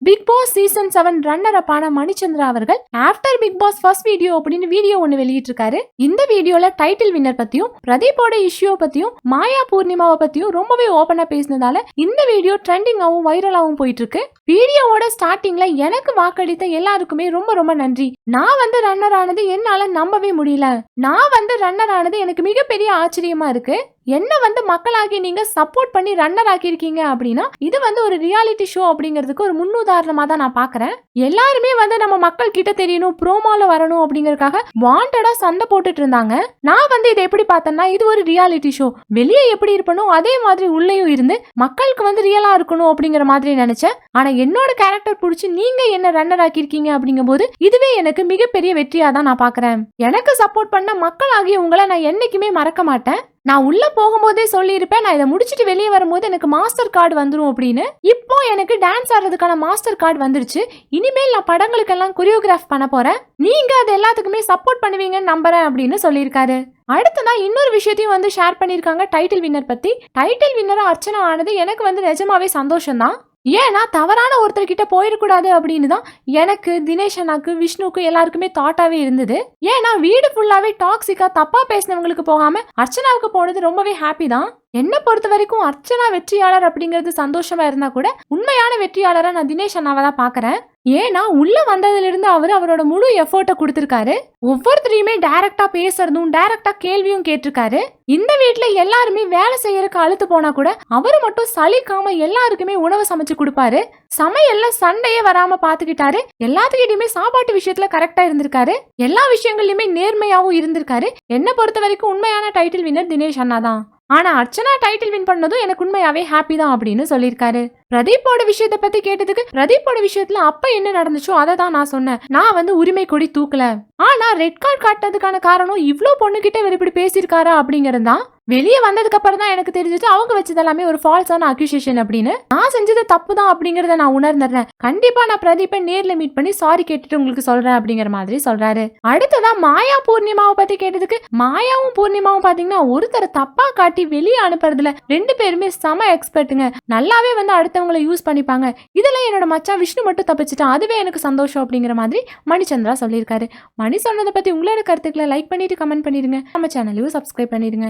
Big Boss season 7 runner அப்பான மணிச்சந்திரா அவர்கள் after Bigg Boss first video அப்படின்னு வீடியோ ஒன்னு வெளியிட்டிருக்காரு. இந்த வீடியோல டைட்டில் வின்னர் பத்தியும் பிரதீப்போட இஷ்யூ பத்தியும் மாயா பூர்ணிமாவை பத்தியும் ரொம்பவே ஓபனா பேசினதால இந்த வீடியோ ட்ரெண்டிங்காவும் வைரலாவும் போயிட்டு இருக்கு. வீடியோவோட ஸ்டார்டிங்ல எனக்கு வாக்களித்த எல்லாருக்குமே ரொம்ப ரொம்ப நன்றி. நான் ரன்னர் ஆனது என்னால நம்பவே முடியல. நான் ரன்னர் ஆனது எனக்கு மிகப்பெரிய ஆச்சரியமா இருக்கு. என்ன மக்களாகி நீங்க சப்போர்ட் பண்ணி ரன்னர் ஆக்கியிருக்கீங்க அப்படின்னா இது ஒரு ரியாலிட்டி ஷோ அப்படிங்கிறதுக்கு ஒரு முன்னுதாரணமா தான் நான் பாக்குறேன். எல்லாருமே நம்ம மக்கள் கிட்ட தெரியணும், ப்ரோமோல வரணும் அப்படிங்கறதுக்காக வாண்டடா சண்டை போட்டுட்டு இருந்தாங்க. நான் இதை எப்படி பார்த்தேன்னா இது ஒரு ரியாலிட்டி ஷோ. வெளியே எப்படி இருப்பனோ அதே மாதிரி உள்ளேயும் இருந்து மக்களுக்கு ரியலா இருக்கணும் அப்படிங்கிற மாதிரி நினைச்சேன். ஆனா என்னோட கேரக்டர் பிடிச்சி நீங்க என்ன ரன்னர் ஆக்கியிருக்கீங்க அப்படிங்கும் போது இதுவே எனக்கு மிகப்பெரிய வெற்றியா தான் நான் பாக்குறேன். எனக்கு சப்போர்ட் பண்ண மக்கள் ஆகிய உங்களை நான் என்னைக்குமே மறக்க மாட்டேன். நான் உள்ள போகும்போதே சொல்லியிருப்பேன், நான் இதை முடிச்சுட்டு வெளியே வரும்போது எனக்கு மாஸ்டர் கார்டு வந்துடும் அப்படின்னு. இப்போ எனக்கு டான்ஸ் ஆடுறதுக்கான மாஸ்டர் கார்டு வந்துருச்சு. இனிமேல் நான் படங்களுக்கெல்லாம் கொரியோகிராஃப் பண்ண போறேன். நீங்க அது எல்லாத்துக்குமே சப்போர்ட் பண்ணுவீங்கன்னு நம்புறேன் அப்படின்னு சொல்லியிருக்காரு. அடுத்ததான் இன்னொரு விஷயத்தையும் ஷேர் பண்ணியிருக்காங்க டைட்டில் வின்னர் பத்தி. டைட்டில் வின்னரா அர்ச்சனா ஆனது எனக்கு நிஜமாவே சந்தோஷம் தான். ஏன்னா தவறான ஒருத்தர்கிட்ட போயிடக்கூடாது அப்படின்னு தான் எனக்கு, தினேஷ் அண்ணாக்கு, விஷ்ணுக்கு எல்லாருக்குமே தாட்டாவே இருந்தது. ஏன்னா வீடு ஃபுல்லாவே டாக்ஸிக்கா தப்பா பேசினவங்களுக்கு போகாம அர்ச்சனாவுக்கு போனது ரொம்பவே ஹாப்பி தான். என்ன பொறுத்த வரைக்கும் அர்ச்சனா வெற்றியாளர் அப்படிங்கிறது சந்தோஷமா இருந்தா கூட உண்மையான வெற்றியாளரா நான் தினேஷ் அண்ணாவை தான் பாக்குறேன். ஏன்னா உள்ள வந்ததுல இருந்து அவரோட முழு எஃபோர்ட்டை கொடுத்திருக்காரு. ஒவ்வொருத்தரையுமே டைரக்டா பேசுறதும் டைரக்டா கேள்வியும் கேட்டிருக்காரு. இந்த வீட்டுல எல்லாருமே வேலை செய்யறதுக்கு அழுத்து போனா கூட அவரு மட்டும் சலிக்காம எல்லாருக்குமே உணவு சமைச்சு கொடுப்பாரு. சமையல்ல சண்டையே வராம பாத்துக்கிட்டாரு. எல்லாத்துக்கிட்டையுமே சாப்பாட்டு விஷயத்துல கரெக்டா இருந்திருக்காரு. எல்லா விஷயங்கள்லயுமே நேர்மையாவும் இருந்திருக்காரு. என்ன பொறுத்த வரைக்கும் உண்மையான டைட்டில் வின்னர் தினேஷ் அண்ணா தான். ஆனா அர்ச்சனா டைட்டில் வின் பண்ணதும் எனக்கு உண்மையாவே ஹாப்பி தான் அப்படின்னு சொல்லியிருக்காரு. பிரதீப்போட விஷயத்தை பத்தி கேட்டதுக்கு பிரதீப்போட விஷயத்துல அப்ப என்ன நடந்துச்சோ அதை தான் நான் சொன்னேன். நான் உரிமை கொடி தூக்கல. ஆனா ரெட் கார்டு காட்டுறதுக்கான காரணம் இவ்ளோ பொண்ணுகிட்ட இவர் இப்படி பேசியிருக்காரா அப்படிங்கிறது தான். வெளியே வந்ததுக்கு அப்புறம் தான் எனக்கு தெரிஞ்சது அவங்க வச்சது எல்லாமே ஒரு ஃபால்ஸான அக்யூசேஷன் அப்படின்னு. நான் செஞ்சது தப்பு தான் அப்படிங்கறத நான் உணர்ந்துறேன். கண்டிப்பா நான் பிரதீப்பை நேர்ல மீட் பண்ணி சாரி கேட்டுட்டு உங்களுக்கு சொல்றேன் அப்படிங்கிற மாதிரி சொல்றாரு. அடுத்ததான் மாயா பூர்ணிமாவை பத்தி கேட்டதுக்கு மாயாவும் பூர்ணிமாவும் பாத்தீங்கன்னா ஒருத்தரை தப்பா காட்டி வெளியே அனுப்புறதுல ரெண்டு பேருமே செம எக்ஸ்பர்ட்டுங்க. நல்லாவே அடுத்தவங்களை யூஸ் பண்ணிப்பாங்க. இதுல என்னோட மச்சான் விஷ்ணு மட்டும் தப்பிச்சிட்டான், அதுவே எனக்கு சந்தோஷம் அப்படிங்கிற மாதிரி மணிச்சந்திரா சொல்லியிருக்காரு. மணி சொன்னதை பத்தி உங்களோட கருத்துக்களை லைக் பண்ணிட்டு கமெண்ட் பண்ணிருங்க. நம்ம சேனலையும் சப்ஸ்கிரைப் பண்ணிருங்க.